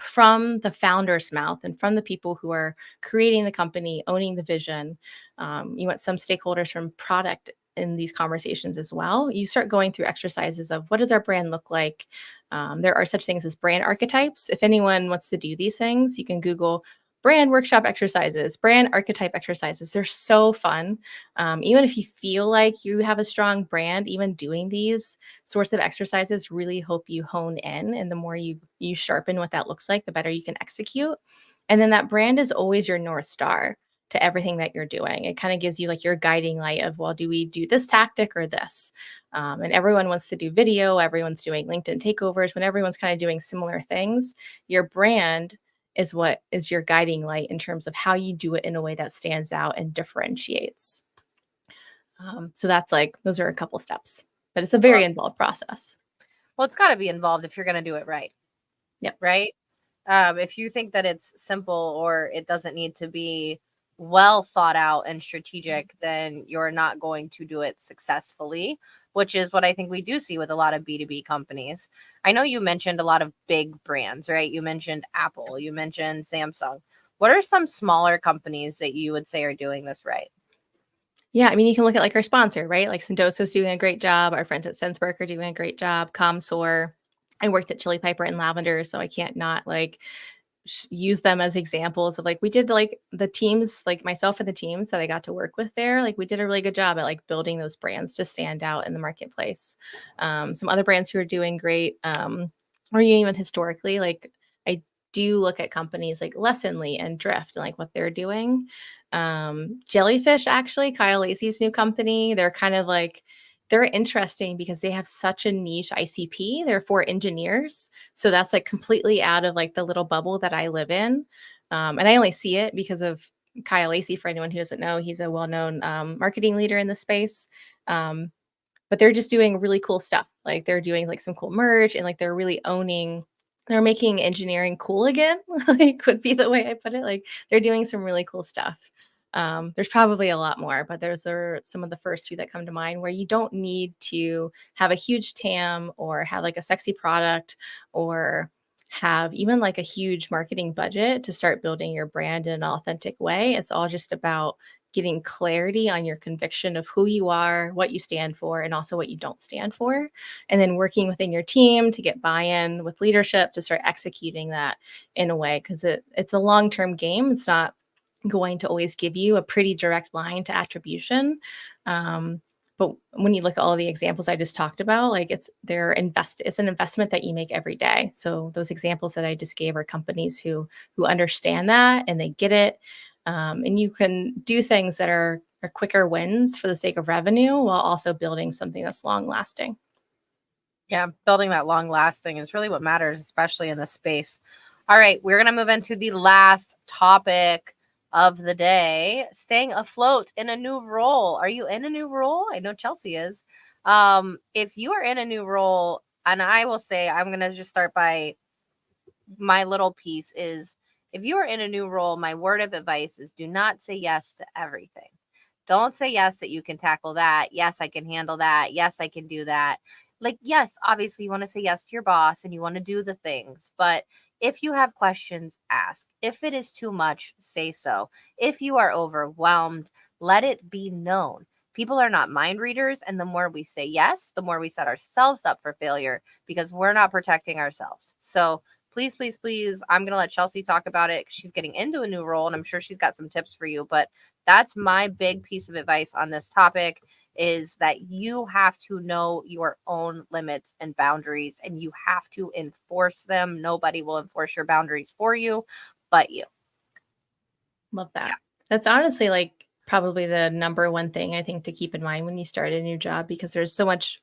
from the founder's mouth and from the people who are creating the company, owning the vision. You want some stakeholders from product in these conversations as well. You start going through exercises of what does our brand look like? There are such things as brand archetypes. If anyone wants to do these things, you can Google brand workshop exercises, brand archetype exercises. They're so fun. Even if you feel like you have a strong brand, even doing these sorts of exercises really help you hone in. And the more you sharpen what that looks like, the better you can execute. And then that brand is always your North Star to everything that you're doing. It kind of gives you like your guiding light of, well, do we do this tactic or this? And everyone wants to do video. Everyone's doing LinkedIn takeovers. When everyone's kind of doing similar things, your brand is what is your guiding light in terms of how you do it in a way that stands out and differentiates. So that's like, those are a couple steps, but it's a very involved process. Well, it's got to be involved if you're going to do it right. Yep. Right. If you think that it's simple or it doesn't need to be well thought out and strategic, then you're not going to do it successfully. which is what I think we do see with a lot of B2B companies. I know you mentioned a lot of big brands, right? You mentioned Apple, you mentioned Samsung. What are some smaller companies that you would say are doing this right? Yeah, I mean, you can look at like our sponsor, right? Like Sendoso's doing a great job. Our friends at Sensberg are doing a great job. Comsor. I worked at Chili Piper and Lavender, so I can't not like use them as examples of like we did like the teams, like myself and the teams that I got to work with there. Like we did a really good job at like building those brands to stand out in the marketplace. Some other brands who are doing great, or even historically, like I do look at companies like Lessonly and Drift and like what they're doing. Jellyfish, actually, Kyle Lacey's new company, they're kind of like they're interesting because they have such a niche ICP. They're for engineers. So that's like completely out of like the little bubble that I live in. And I only see it because of Kyle Lacey. For anyone who doesn't know, he's a well-known marketing leader in the space. Um, but they're just doing really cool stuff. Like they're doing like some cool merch and like they're really owning, they're making engineering cool again, like would be the way I put it. Like they're doing some really cool stuff. There's probably a lot more, but those are some of the first few that come to mind where you don't need to have a huge TAM or have like a sexy product or have even like a huge marketing budget to start building your brand in an authentic way. It's all just about getting clarity on your conviction of who you are, what you stand for, and also what you don't stand for. And then working within your team to get buy-in with leadership to start executing that in a way, because it's a long-term game. It's not going to always give you a pretty direct line to attribution. But when you look at all the examples I just talked about, like it's an investment that you make every day. So those examples that I just gave are companies who understand that and they get it. And you can do things that are quicker wins for the sake of revenue while also building something that's long lasting. Yeah, building that long lasting is really what matters, especially in this space. All right, we're going to move into the last topic of the day, staying afloat in a new role. Are you in a new role? I know Chelsea is. If you are in a new role, and I will say, I'm going to just start by my little piece is if you are in a new role, my word of advice is do not say yes to everything. Don't say yes that you can tackle that. Yes, I can handle that. Yes, I can do that. Like, yes, obviously you want to say yes to your boss and you want to do the things, but if you have questions, ask. If it is too much, say so. If you are overwhelmed, let it be known. People are not mind readers, and the more we say yes, the more we set ourselves up for failure because we're not protecting ourselves. So please, please, please, I'm going to let Chelsea talk about it because she's getting into a new role and I'm sure she's got some tips for you. But that's my big piece of advice on this topic is that you have to know your own limits and boundaries and you have to enforce them. Nobody will enforce your boundaries for you but you. Love that. Yeah. That's honestly like probably the number one thing I think to keep in mind when you start a new job, because there's so much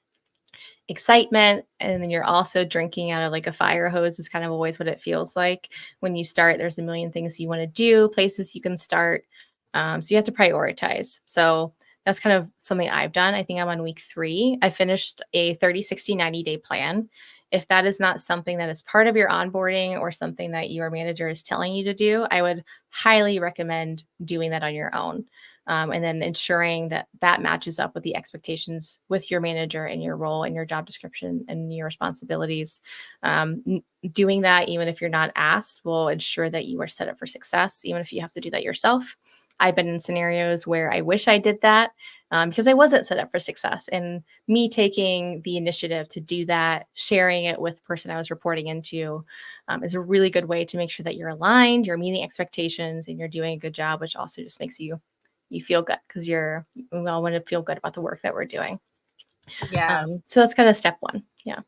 excitement and then you're also drinking out of like a fire hose is kind of always what it feels like when you start. There's a million things you want to do, places you can start. So you have to prioritize. So that's kind of something I've done. I think I'm on week 3. I finished a 30, 60, 90-day plan. If that is not something that is part of your onboarding or something that your manager is telling you to do, I would highly recommend doing that on your own. And then ensuring that that matches up with the expectations with your manager and your role and your job description and your responsibilities. Doing that, even if you're not asked, will ensure that you are set up for success, even if you have to do that yourself. I've been in scenarios where I wish I did that because I wasn't set up for success. And me taking the initiative to do that, sharing it with the person I was reporting into is a really good way to make sure that you're aligned, you're meeting expectations, and you're doing a good job, which also just makes you feel good because we all want to feel good about the work that we're doing. Yes. So that's kind of step 1. Yeah.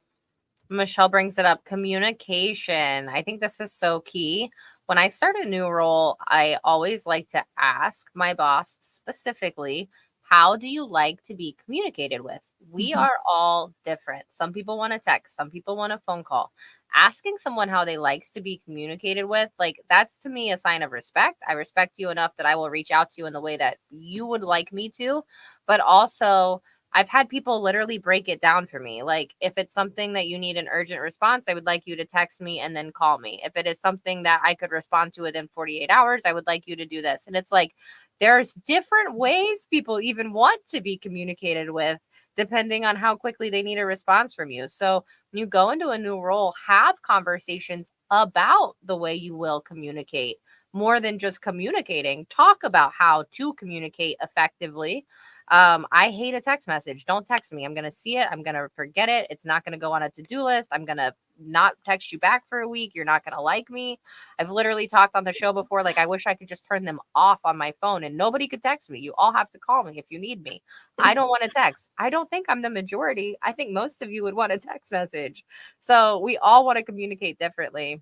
Michelle brings it up. Communication. I think this is so key. When I start a new role, I always like to ask my boss specifically, how do you like to be communicated with? We are all different. Some people want to text, some people want a phone call. Asking someone how they likes to be communicated with, like that's to me a sign of respect. I respect you enough that I will reach out to you in the way that you would like me to, but also I've had people literally break it down for me. Like, if it's something that you need an urgent response, I would like you to text me and then call me. If it is something that I could respond to within 48 hours, I would like you to do this. And it's like, there's different ways people even want to be communicated with. depending on how quickly they need a response from you. So when you go into a new role, have conversations about the way you will communicate more than just communicating. Talk about how to communicate effectively. I hate a text message. Don't text me. I'm going to see it. I'm going to forget it. It's not going to go on a to-do list. I'm going to not text you back for a week. You're not going to like me. I've literally talked on the show before, like, I wish I could just turn them off on my phone and nobody could text me. You all have to call me if you need me. I don't want to text. I don't think I'm the majority. I think most of you would want a text message. So we all want to communicate differently.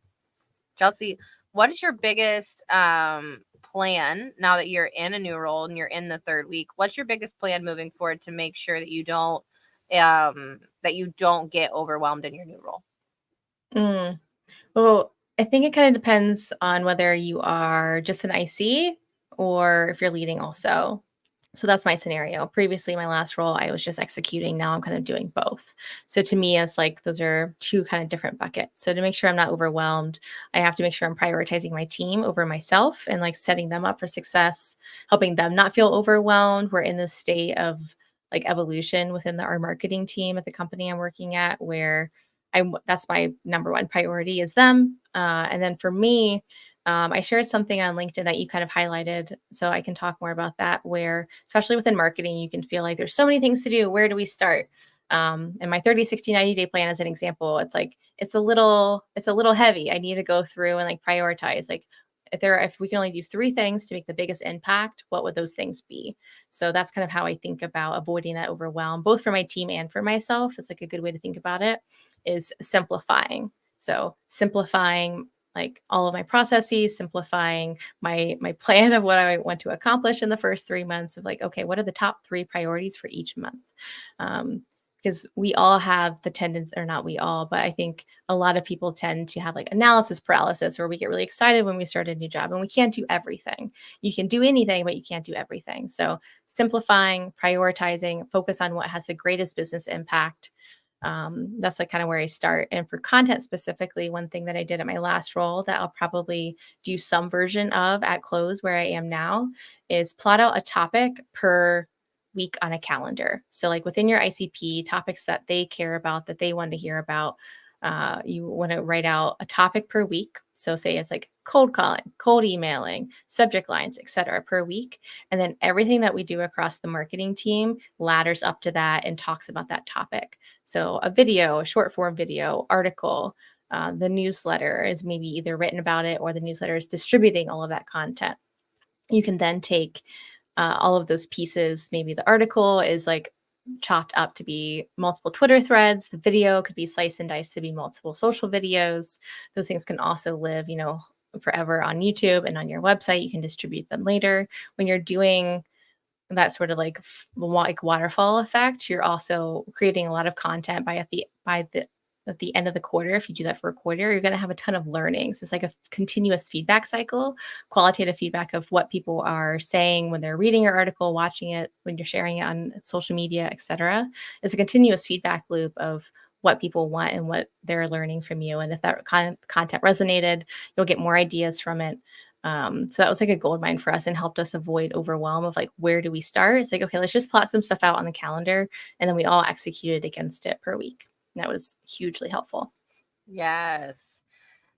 Chelsea, what is your biggest plan now that you're in a new role and you're in the third week? What's your biggest plan moving forward to make sure that you don't get overwhelmed in your new role? Well, I think it kind of depends on whether you are just an IC or if you're leading also. So that's my scenario. Previously, my last role, I was just executing. Now I'm kind of doing both. So to me, it's like those are two kind of different buckets. So to make sure I'm not overwhelmed, I have to make sure I'm prioritizing my team over myself and like setting them up for success, helping them not feel overwhelmed. We're in this state of like evolution within our marketing team at the company I'm working at, where that's my number one priority is them. And then for me, I shared something on LinkedIn that you kind of highlighted, so I can talk more about that, where especially within marketing, you can feel like there's so many things to do. Where do we start? And my 30, 60, 90 day plan as an example, it's like, it's a little heavy. I need to go through and like prioritize, like if we can only do 3 things to make the biggest impact, what would those things be? So that's kind of how I think about avoiding that overwhelm, both for my team and for myself. It's like a good way to think about it is simplifying. So simplifying like all of my processes, simplifying my plan of what I want to accomplish in the first 3 months of like, okay, what are the top 3 priorities for each month? Because we all have the tendency, or not we all, but I think a lot of people tend to have like analysis paralysis, where we get really excited when we start a new job and we can't do everything. You can do anything, but you can't do everything. So simplifying, prioritizing, focus on what has the greatest business impact. That's like kind of where I start. And for content specifically, one thing that I did at my last role that I'll probably do some version of at close where I am now is plot out a topic per week on a calendar. So like within your ICP, topics that they care about, that they want to hear about, you want to write out a topic per week. So say it's like cold calling, cold emailing, subject lines, etc. per week. And then everything that we do across the marketing team ladders up to that and talks about that topic. So a video, a short form video, article, the newsletter is maybe either written about it or the newsletter is distributing all of that content. You can then take all of those pieces. Maybe the article is like chopped up to be multiple Twitter threads. The video could be sliced and diced to be multiple social videos. Those things can also live, forever on YouTube and on your website. You can distribute them later. When you're doing that sort of like waterfall effect, you're also creating a lot of content at the end of the quarter. If you do that for a quarter, you're going to have a ton of learnings. It's like a continuous feedback cycle, qualitative feedback of what people are saying when they're reading your article, watching it, when you're sharing it on social media, etc. It's a continuous feedback loop of what people want and what they're learning from you. And if that content resonated, you'll get more ideas from it. So that was like a gold mine for us and helped us avoid overwhelm of like, where do we start? It's like, okay, let's just plot some stuff out on the calendar, and then we all executed against it per week. And that was hugely helpful. Yes.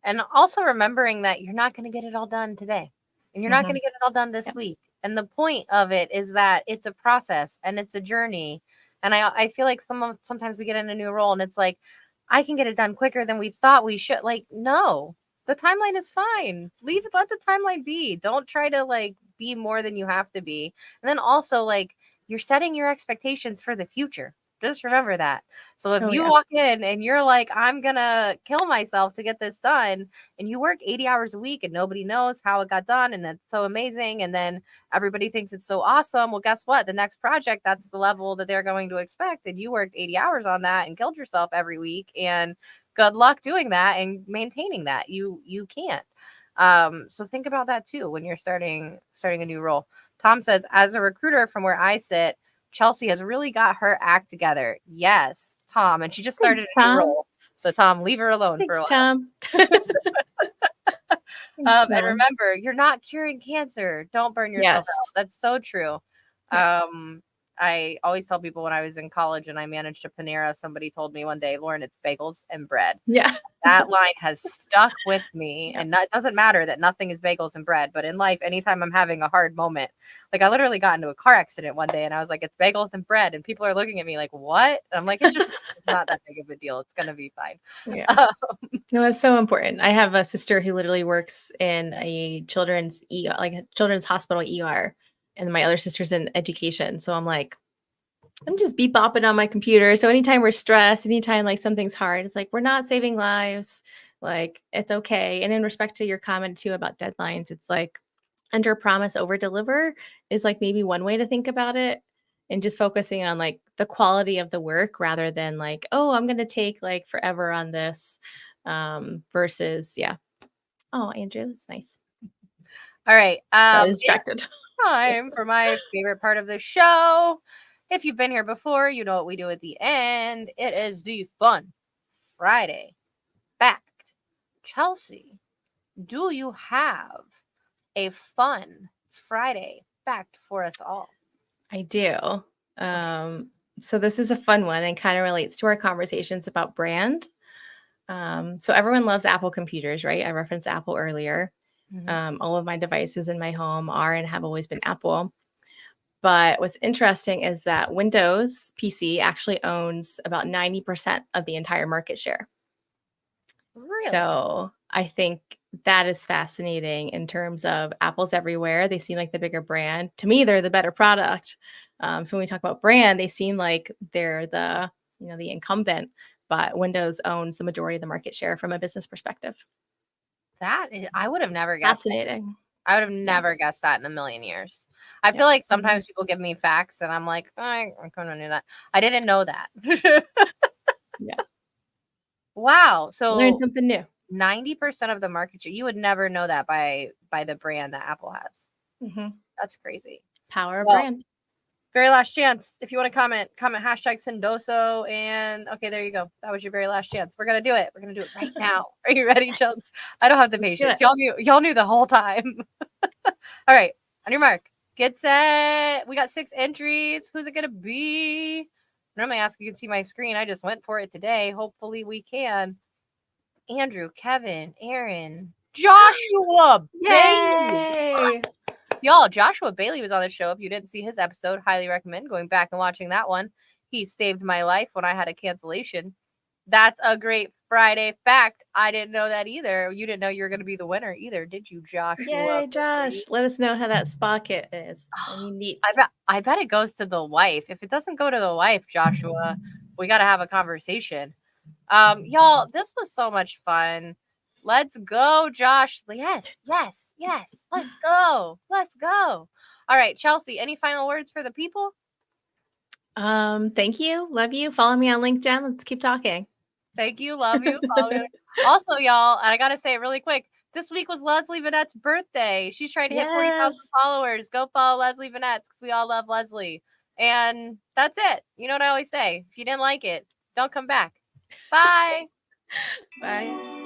And also remembering that you're not going to get it all done today, and you're not going to get it all done this week. And the point of it is that it's a process and it's a journey. And I feel like sometimes we get in a new role and it's like, I can get it done quicker than we thought we should. Like, no, the timeline is fine. Let the timeline be. Don't try to like be more than you have to be. And then also like you're setting your expectations for the future. Just remember that. So if you walk in and you're like, I'm going to kill myself to get this done, and you work 80 hours a week and nobody knows how it got done, and that's so amazing, and then everybody thinks it's so awesome. Well, guess what? The next project, that's the level that they're going to expect. And you worked 80 hours on that and killed yourself every week. And good luck doing that and maintaining that. You can't. So think about that too when you're starting a new role. Tom says, as a recruiter from where I sit, Chelsea has really got her act together. Yes, Tom. And she just started a new role. So, Tom, leave her alone for a while. Tom. And remember, you're not curing cancer. Don't burn yourself out. That's so true. Yes. I always tell people when I was in college and I managed a Panera, somebody told me one day, Lauren, it's bagels and bread. Yeah. That line has stuck with me. Yep. And it doesn't matter that nothing is bagels and bread, but in life, anytime I'm having a hard moment, like I literally got into a car accident one day and I was like, it's bagels and bread. And people are looking at me like, what? And I'm like, it's not that big of a deal. It's going to be fine. Yeah. No, it's so important. I have a sister who literally works in a children's ER, like a children's hospital ER, and my other sister's in education. So I'm like, I'm just beep bopping on my computer. So anytime we're stressed, anytime like something's hard, it's like we're not saving lives. Like it's okay. And in respect to your comment too about deadlines, it's like under promise, over deliver is like maybe one way to think about it. And just focusing on like the quality of the work rather than like, oh, I'm gonna take like forever on this. Versus, yeah. Oh, Andrew, that's nice. All right. I was distracted. Time for my favorite part of the show. If you've been here before, you know what we do at the end. It is the Fun Friday Fact. Chelsea, do you have a fun Friday fact for us all? I do. So this is a fun one and kind of relates to our conversations about brand. So everyone loves Apple computers, right? I referenced Apple earlier. All of my devices in my home are and have always been Apple. But what's interesting is that Windows PC actually owns about 90% of the entire market share. Really? So I think that is fascinating in terms of Apple's everywhere. They seem like the bigger brand. To me, they're the better product. So when we talk about brand, they seem like they're the incumbent, but Windows owns the majority of the market share from a business perspective. I would have never guessed. Fascinating. I would have never guessed that in a million years. I feel like sometimes people give me facts and I'm like, oh, I kind of knew that. I didn't know that. Yeah. Wow. So Learn something new. 90% of the market share. You would never know that by the brand that Apple has. Mm-hmm. That's crazy. Power of brand. Very last chance. If you want to comment #Sendoso. And okay, there you go. That was your very last chance. We're going to do it. We're going to do it right now. Are you ready, Chelsea? I don't have the patience. Y'all knew the whole time. All right. On your mark. Get set. We got 6 entries. Who's it going to be? Normally I ask if you can see my screen. I just went for it today. Hopefully we can. Andrew, Kevin, Aaron, Joshua Bailey. Y'all, Joshua Bailey was on the show. If you didn't see his episode, highly recommend going back and watching that one. He saved my life when I had a cancellation. That's a great Friday fact. I didn't know that either. You didn't know you were going to be the winner either, did you, Joshua? Yay, Josh. Let us know how that spa kit is. I bet it goes to the wife. If it doesn't go to the wife, Joshua, we got to have a conversation. Y'all, this was so much fun. Let's go, Josh. Yes. Let's go. All right, Chelsea, any final words for the people? Thank you. Love you. Follow me on LinkedIn. Let's keep talking. Thank you. Love you. Follow me. Also, y'all, and I got to say it really quick. This week was Leslie Vanette's birthday. She's trying to hit 40,000 followers. Go follow Leslie Vanette because we all love Leslie. And that's it. You know what I always say? If you didn't like it, don't come back. Bye. Bye.